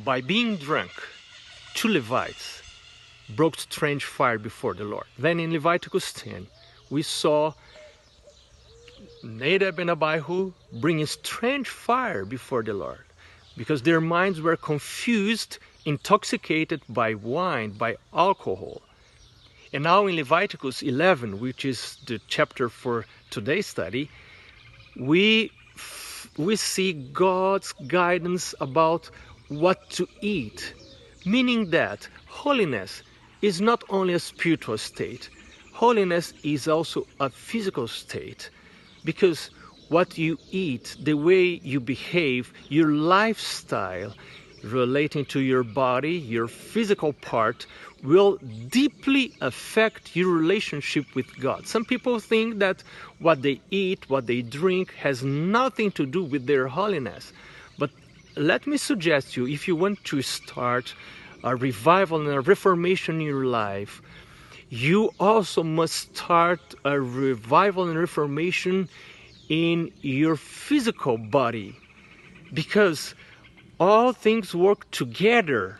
by being drunk, 2 Levites broke strange fire before the Lord. Then in Leviticus 10, we saw Nadab and Abihu bringing strange fire before the Lord, because their minds were confused, intoxicated by wine, by alcohol. And now in Leviticus 11, which is the chapter for today's study, we see God's guidance about what to eat, meaning that holiness is not only a spiritual state, holiness is also a physical state, because what you eat, the way you behave, your lifestyle relating to your body, your physical part, will deeply affect your relationship with God. Some people think that what they eat, what they drink has nothing to do with their holiness. But let me suggest you, if you want to start a revival and a reformation in your life, you also must start a revival and reformation in your physical body, because all things work together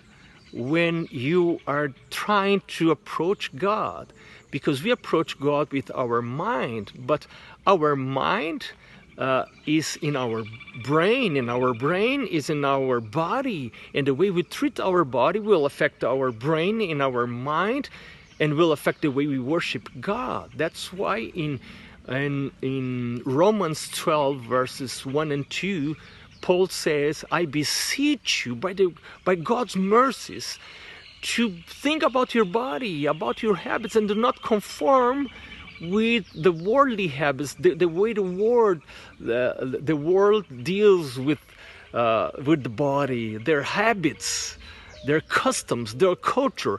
when you are trying to approach God, because we approach God with our mind, but our mind is in our brain, and our brain is in our body, and the way we treat our body will affect our brain and our mind, and will affect the way we worship God. That's why in Romans 12 verses 1 and 2, Paul says, I beseech you by God's mercies to think about your body, about your habits, and do not conform with the worldly habits, the way the world deals with the body, their habits, their customs, their culture.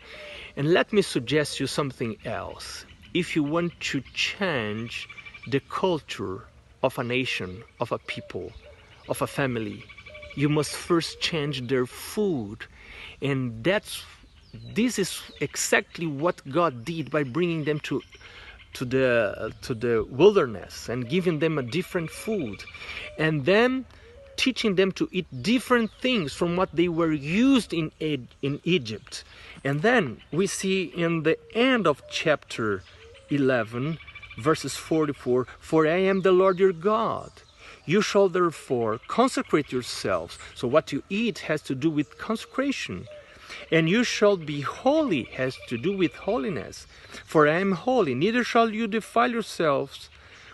And let me suggest you something else. If you want to change the culture of a nation, of a people, of a family, you must first change their food. And this is exactly what God did by bringing them to the wilderness and giving them a different food, and then teaching them to eat different things from what they were used in Egypt. And then we see in the end of chapter 11 verses 44, for I am the Lord your God. You shall therefore consecrate yourselves. So what you eat has to do with consecration. And you shall be holy has to do with holiness. For I am holy, neither shall you defile yourselves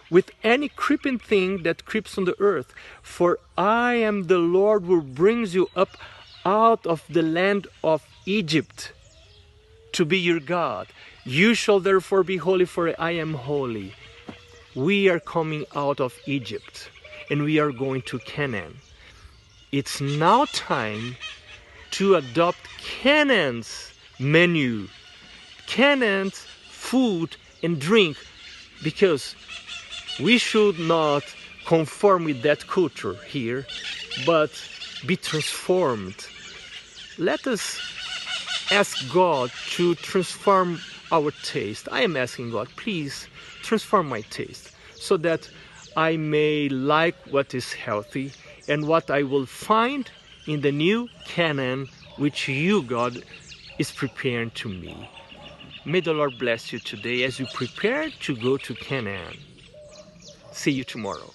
with any creeping thing that creeps on the earth. For I am the Lord who brings you up out of the land of Egypt to be your God. You shall therefore be holy, for I am holy. We are coming out of Egypt and we are going to Canaan. It's now time to adopt Canaan's menu, Canaan's food and drink, because we should not conform with that culture here, but be transformed. Let us ask God to transform our taste. I am asking God, please transform my taste so that I may like what is healthy and what I will find in the new Canaan which you, God, is preparing to me. May the Lord bless you today as you prepare to go to Canaan. See you tomorrow.